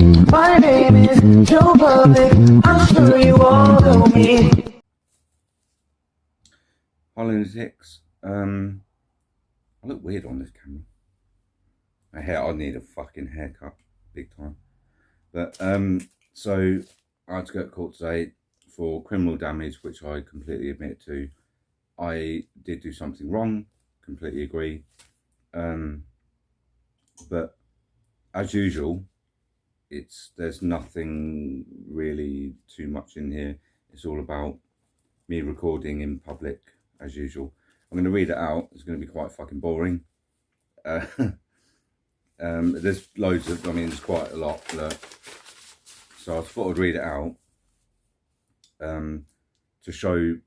My name is Joe Public, I'm sure you all know me. Holland Hicks. I look weird on this camera. My hair, I need a fucking haircut, big time. But so I had to go to court today for criminal damage, which I completely admit to. I did do something wrong, completely agree. But as usual, there's nothing really too much in here. It's all about me recording in public as usual. I'm going to read it out. It's going to be quite fucking boring. There's loads of, there's quite a lot. Look. So I thought I'd read it out to show,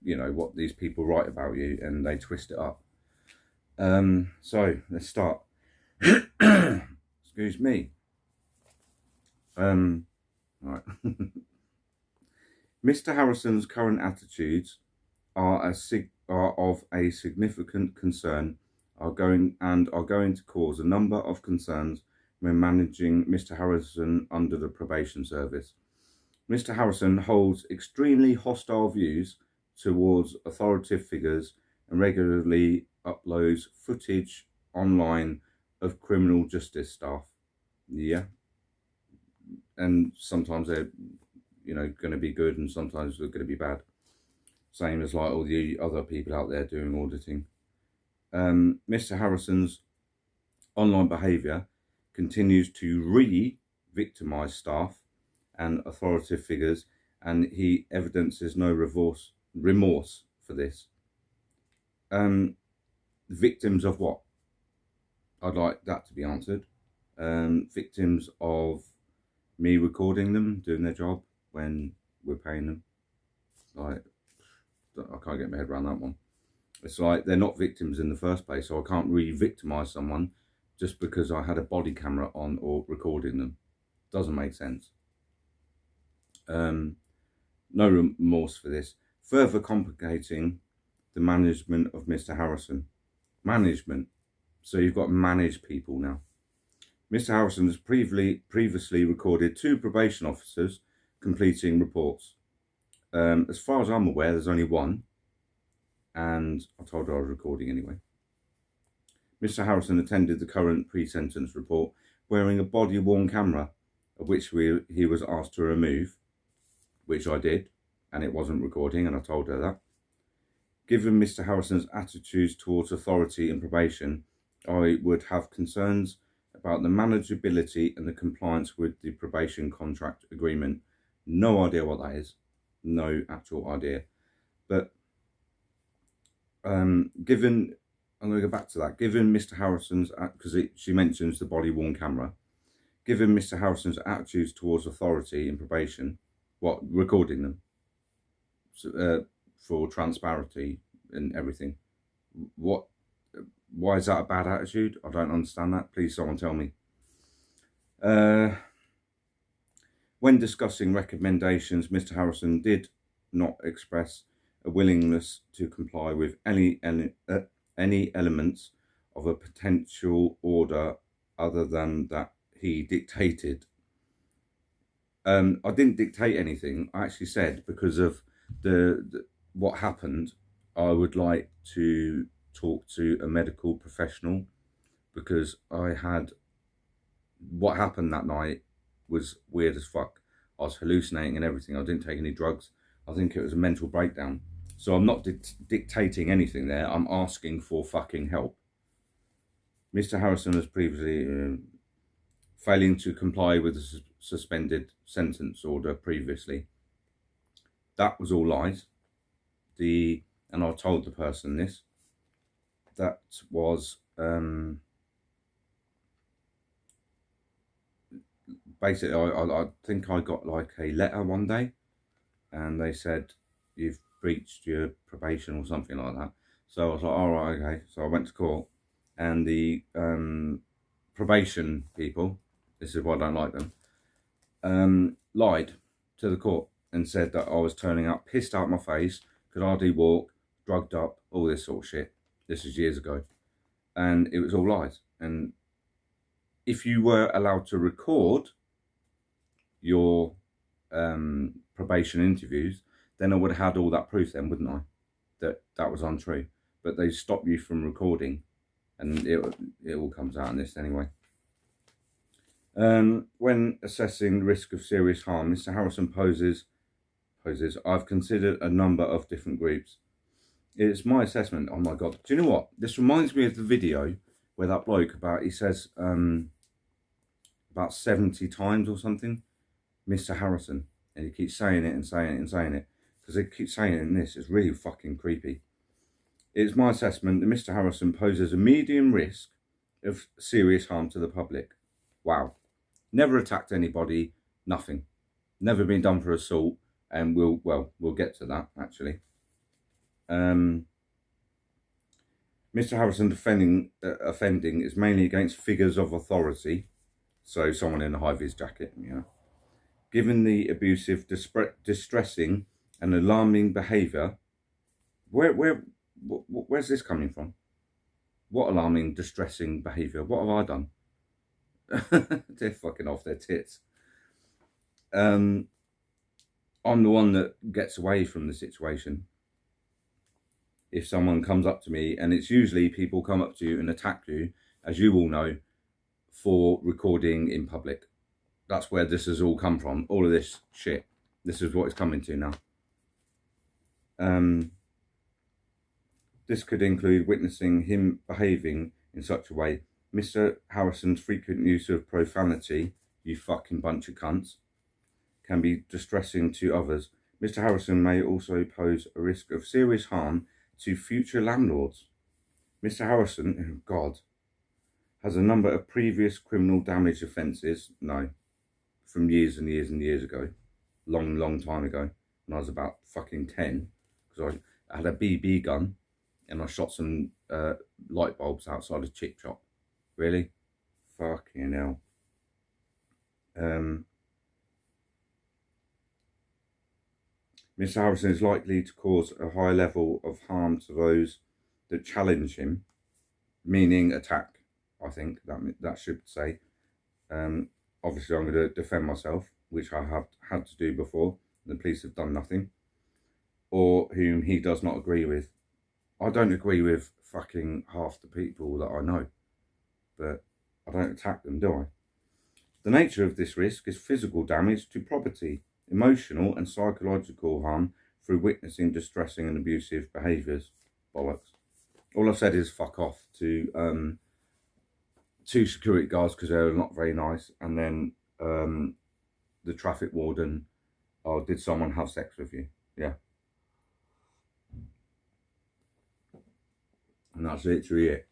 what these people write about you, and they twist it up. So let's start. Excuse me. Right. Mr. Harrison's current attitudes are of a significant concern, are going to cause a number of concerns when managing Mr. Harrison under the probation service. Mr. Harrison holds extremely hostile views towards authoritative figures and regularly uploads footage online of criminal justice staff. Yeah. And sometimes they're, going to be good, and sometimes they're going to be bad. Same as like all the other people out there doing auditing. Mr. Harrison's online behaviour continues to re-victimise staff and authoritative figures, and he evidences no remorse for this. Victims of what? I'd like that to be answered. Victims of me recording them doing their job when we're paying them. Like, I can't get my head around that one. It's like they're not victims in the first place, so I can't re-victimise someone just because I had a body camera on or recording them. Doesn't make sense. No remorse for this. Further complicating the management of Mr. Harrison. Management. So you've got to manage people now. Mr. Harrison has previously recorded 2 probation officers completing reports. As far as I'm aware, there's only one, and I told her I was recording anyway. Mr. Harrison attended the current pre-sentence report wearing a body-worn camera, of which he was asked to remove, which I did, and it wasn't recording, and I told her that. Given Mr. Harrison's attitudes towards authority and probation, I would have concerns about the manageability and the compliance with the probation contract agreement. No idea what that is. No actual idea. But I'm going to go back to that. Given Mr. Harrison's, because she mentions the body-worn camera, given Mr. Harrison's attitudes towards authority and probation, recording them for transparency and everything, why is that a bad attitude? I don't understand that. Please, someone tell me. When discussing recommendations, Mr. Harrison did not express a willingness to comply with any elements of a potential order other than that he dictated. I didn't dictate anything. I actually said, because of what happened, I would like to talk to a medical professional, because what happened that night was weird as fuck. I was hallucinating and everything. I didn't take any drugs. I think it was a mental breakdown. So I'm not dictating anything there. I'm asking for fucking help. Mr. Harrison was previously failing to comply with the suspended sentence order previously. That was all lies. And I told the person this. That was basically, I think I got like a letter one day, and they said, you've breached your probation or something like that. So I was like, all right, okay. So I went to court, and the probation people, this is why I don't like them, lied to the court and said that I was turning up pissed out my face, could hardly walk, drugged up, all this sort of shit. This was years ago, and it was all lies. And if you were allowed to record your probation interviews, then I would have had all that proof then, wouldn't I? That was untrue. But they stop you from recording, and it all comes out in this anyway. When assessing the risk of serious harm, Mr. Harrison poses, I've considered a number of different groups. It's my assessment. Oh my God. Do you know what? This reminds me of the video where that bloke he says about 70 times or something, Mr. Harrison. And he keeps saying it and saying it and saying it. Because they keep saying it in this. It's really fucking creepy. It's my assessment that Mr. Harrison poses a medium risk of serious harm to the public. Wow. Never attacked anybody. Nothing. Never been done for assault. And we'll get to that, actually. Mr. Harrison offending is mainly against figures of authority. So someone in a high-vis jacket, you know. Given the abusive, distressing and alarming behaviour, where's this coming from? What alarming, distressing behaviour? What have I done? They're fucking off their tits. I'm the one that gets away from the situation. If someone comes up to me, and it's usually people come up to you and attack you, as you all know, for recording in public. That's where this has all come from. All of this shit. This is what it's coming to now. This could include witnessing him behaving in such a way. Mr. Harrison's frequent use of profanity, you fucking bunch of cunts, can be distressing to others. Mr. Harrison may also pose a risk of serious harm to future landlords. Mr. Harrison, oh God, has a number of previous criminal damage offences. No, from years and years and years ago. Long time ago. When I was about fucking 10. Because I had a BB gun and I shot some light bulbs outside a chip shop. Really? Fucking hell. Mr. Harrison is likely to cause a high level of harm to those that challenge him, meaning attack, I think that should say. Obviously, I'm going to defend myself, which I have had to do before. The police have done nothing. Or whom he does not agree with. I don't agree with fucking half the people that I know, but I don't attack them, do I? The nature of this risk is physical damage to property, emotional and psychological harm through witnessing distressing and abusive behaviours. Bollocks. All I've said is fuck off to two security guards because they're not very nice, and then the traffic warden. Oh, did someone have sex with you? Yeah. And that's literally it.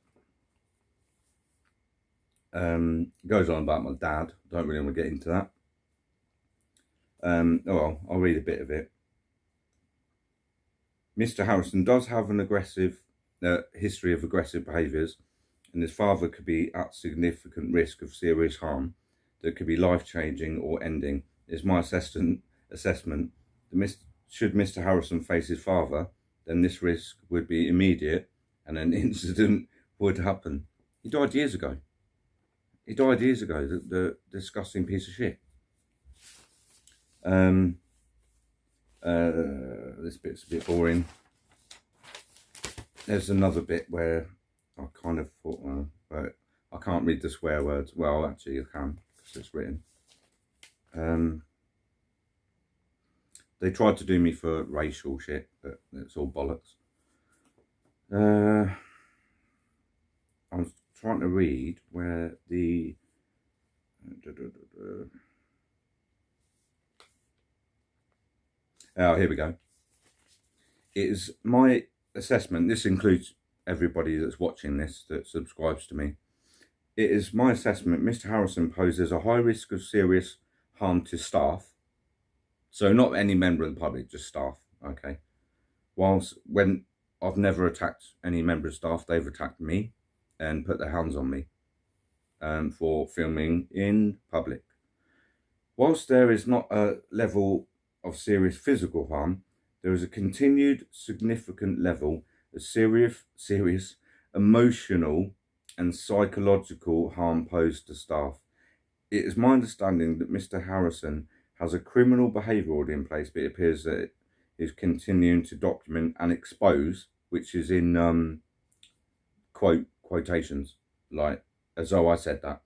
Goes on about my dad. Don't really want to get into that. Oh well, I'll read a bit of it. Mr. Harrison does have an aggressive history of aggressive behaviours, and his father could be at significant risk of serious harm that could be life-changing or ending. It's my assessment that should Mr. Harrison face his father, then this risk would be immediate and an incident would happen. He died years ago. He died years ago, the disgusting piece of shit. This bit's a bit boring. There's another bit where I kind of thought, but I can't read the swear words. Well, actually I can, because it's written. They tried to do me for racial shit, but it's all bollocks. I was trying to read where the oh, here we go. It is my assessment, this includes everybody that's watching this that subscribes to me. It is my assessment Mr. Harrison poses a high risk of serious harm to staff. So not any member of the public, just staff, okay? Whilst when I've never attacked any member of staff, they've attacked me and put their hands on me for filming in public. Whilst there is not a level of serious physical harm, there is a continued significant level of serious emotional and psychological harm posed to staff. It is my understanding that Mr. Harrison has a criminal behaviour order in place, but it appears that it is continuing to document and expose, which is in quotations, like as though I said that.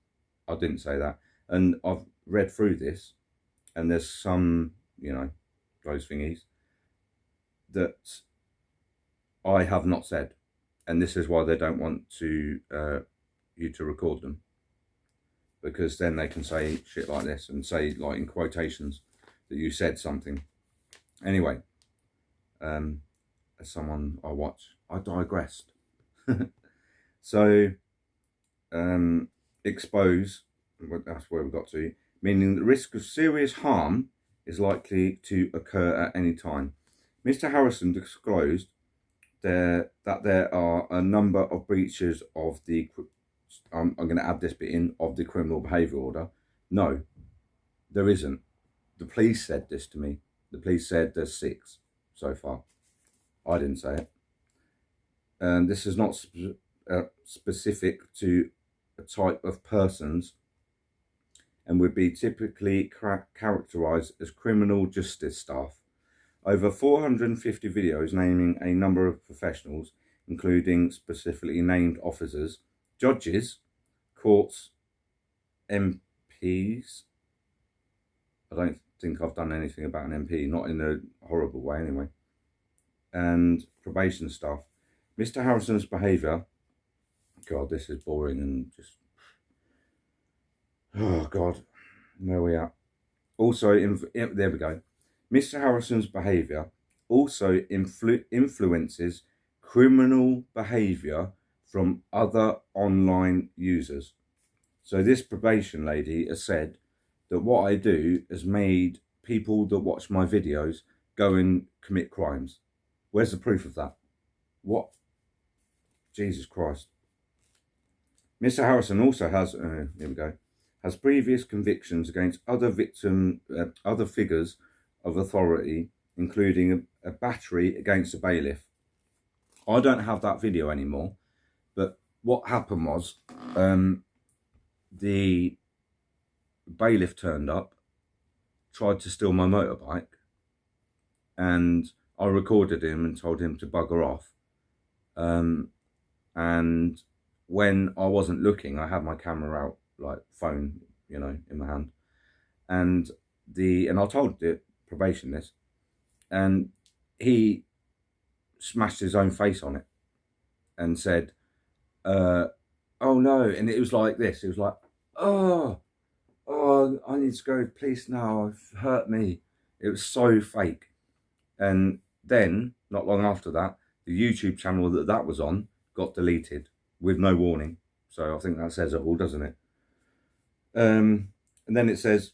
I didn't say that. And I've read through this, and there's some, those thingies that I have not said, and this is why they don't want to you to record them, because then they can say shit like this and say, like, in quotations, that you said something. Anyway, as someone I watch, I digressed. So expose, that's where we got to, meaning the risk of serious harm is likely to occur at any time. Mr. Harrison disclosed that there are a number of breaches of the, I'm going to add this bit in, of the criminal behaviour order. No, there isn't. The police said this to me. The police said there's 6 so far. I didn't say it. And this is not specific to a type of persons, and would be typically characterised as criminal justice staff. Over 450 videos naming a number of professionals, including specifically named officers, judges, courts, MPs. I don't think I've done anything about an MP, not in a horrible way anyway. And probation staff. Mr. Harrison's behaviour, God, this is boring and just, oh God, where are we at? Also, there we go. Mr. Harrison's behaviour also influences criminal behaviour from other online users. So this probation lady has said that what I do has made people that watch my videos go and commit crimes. Where's the proof of that? What? Jesus Christ. Mr. Harrison also has, here we go, has previous convictions against other figures of authority, including a battery against a bailiff. I don't have that video anymore, but what happened was the bailiff turned up, tried to steal my motorbike, and I recorded him and told him to bugger off. And when I wasn't looking, I had my camera out, like phone, in my hand, and I told the probation this, and he smashed his own face on it and said, oh no, and it was like this, it was like, oh, I need to go to the police now, I've hurt me. It was so fake. And then, not long after that, the YouTube channel that was on got deleted with no warning. So I think that says it all, doesn't it? And then it says,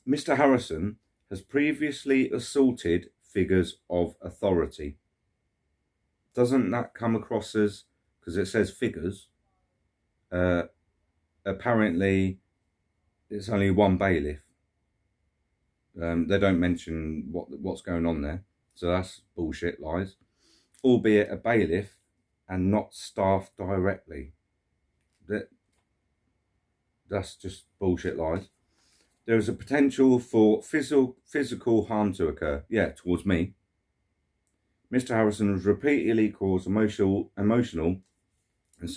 Mr. Harrison has previously assaulted figures of authority. Doesn't that come across as, because it says figures, apparently it's only one bailiff. They don't mention what's going on there, so that's bullshit lies. Albeit a bailiff and not staff directly. That's just bullshit lies. There is a potential for physical harm to occur. Yeah, towards me. Mr. Harrison has repeatedly caused emotional and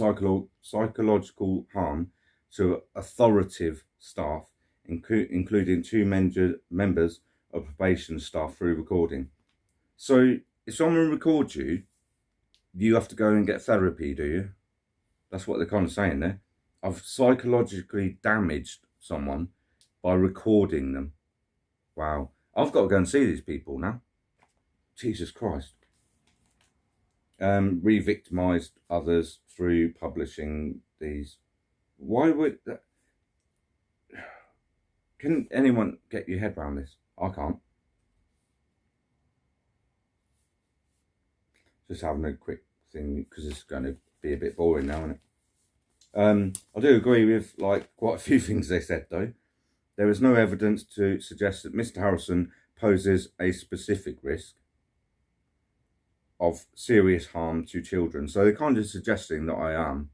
psychological harm to authoritative staff, including 2 members of probation staff, through recording. So if someone records you, you have to go and get therapy, do you? That's what they're kind of saying there. I've psychologically damaged someone by recording them. Wow. I've got to go and see these people now. Jesus Christ. Re-victimised others through publishing these. Why would that? Can anyone get your head around this? I can't. Just having a quick thing, because it's going to be a bit boring now, isn't it? I do agree with quite a few things they said though. There is no evidence to suggest that Mr. Harrison poses a specific risk of serious harm to children. So they're kind of suggesting that I am.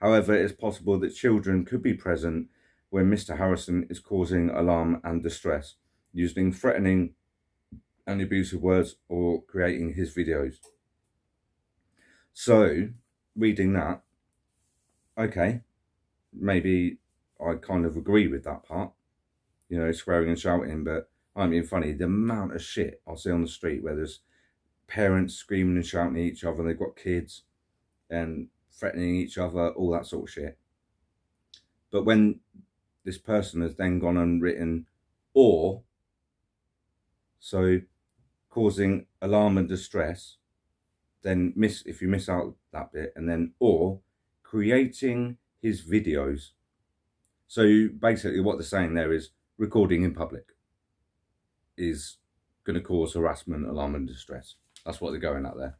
However, it's possible that children could be present when Mr. Harrison is causing alarm and distress. using threatening and abusive words, or creating his videos. So, reading that, okay, maybe I kind of agree with that part, you know, swearing and shouting, but I'm being funny. The amount of shit I see on the street where there's parents screaming and shouting at each other, they've got kids and threatening each other, all that sort of shit. But when this person has then gone and written, or, so causing alarm and distress, then if you miss out that bit, and then, or creating his videos. So basically what they're saying there is recording in public is going to cause harassment, alarm and distress. That's what they're going at there.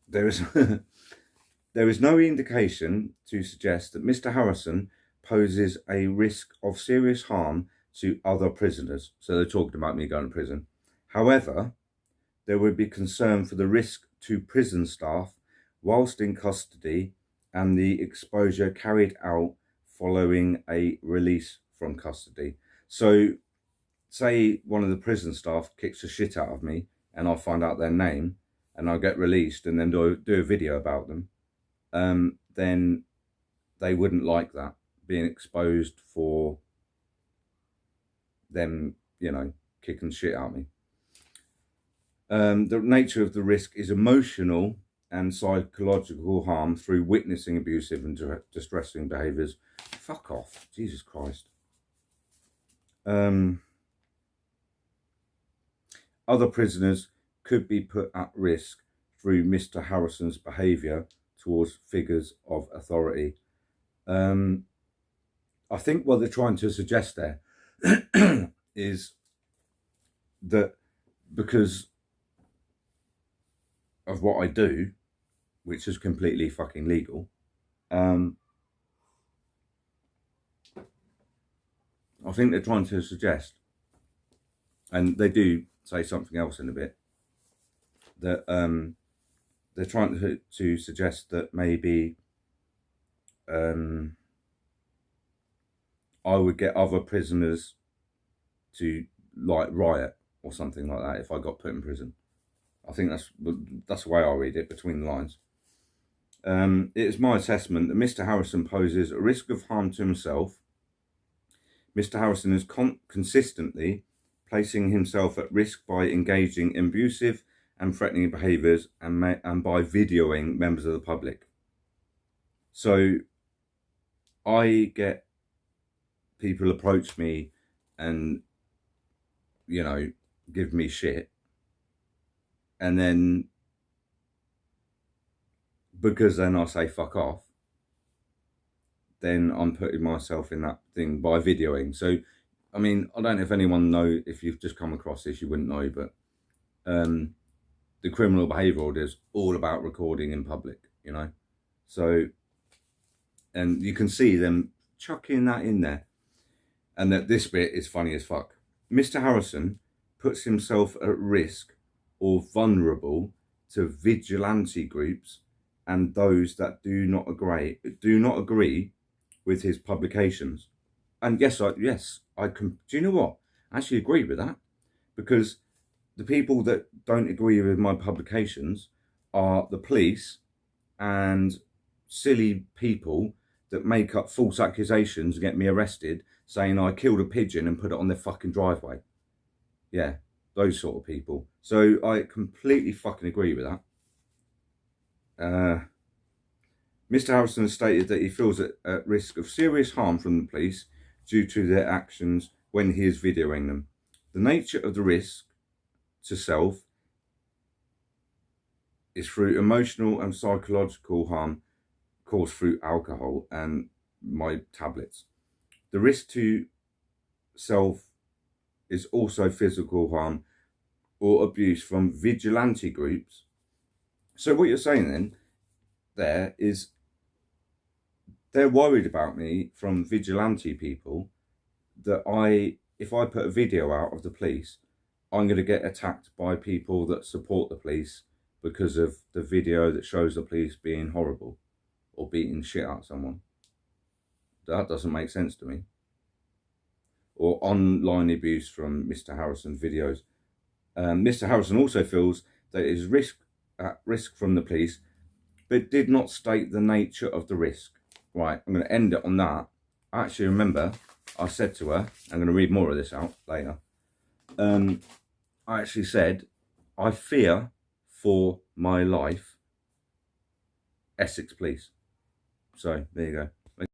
There is there is no indication to suggest that Mr. Harrison poses a risk of serious harm to other prisoners. So they're talking about me going to prison. However, there would be concern for the risk to prison staff whilst in custody and the exposure carried out following a release from custody. So say one of the prison staff kicks the shit out of me and I find out their name and I get released and then do a video about them, then they wouldn't like that, being exposed for them, you know, kicking shit out of me. The nature of the risk is emotional and psychological harm through witnessing abusive and distressing behaviours. Fuck off, Jesus Christ. Other prisoners could be put at risk through Mr. Harrison's behaviour towards figures of authority. I think what they're trying to suggest there is that because of what I do, which is completely fucking legal, I think they're trying to suggest, and they do say something else in a bit, that they're trying to suggest that maybe I would get other prisoners to like riot or something like that if I got put in prison. I think that's the way I read it, between the lines. It is my assessment that Mr. Harrison poses a risk of harm to himself. Mr. Harrison is consistently placing himself at risk by engaging in abusive and threatening behaviours and by videoing members of the public. So I get people approach me and, you know, give me shit. And then, because then I say fuck off, then I'm putting myself in that thing by videoing. So, I mean, I don't know if anyone know, if you've just come across this, you wouldn't know, but the criminal behaviour order is all about recording in public, you know. So, and you can see them chucking that in there. And that this bit is funny as fuck. Mr. Harrison puts himself at risk or vulnerable to vigilante groups and those that do not agree with his publications. And yes, I can. Do you know what? I actually agree with that, because the people that don't agree with my publications are the police and silly people that make up false accusations and get me arrested, saying I killed a pigeon and put it on their fucking driveway. Yeah, those sort of people. So I completely fucking agree with that. Mr. Harrison has stated that he feels at risk of serious harm from the police due to their actions when he is videoing them. The nature of the risk to self is through emotional and psychological harm caused through alcohol and my tablets. The risk to self is also physical harm or abuse from vigilante groups. So what you're saying then there is they're worried about me from vigilante people, that if I put a video out of the police, I'm going to get attacked by people that support the police because of the video that shows the police being horrible or beating shit out of someone. That doesn't make sense to me. Or online abuse from Mr. Harrison's videos. Mr. Harrison also feels that it is at risk from the police, but did not state the nature of the risk. Right, I'm going to end it on that. I actually remember I said to her, I'm going to read more of this out later. I actually said, I fear for my life, Essex Police. So there you go.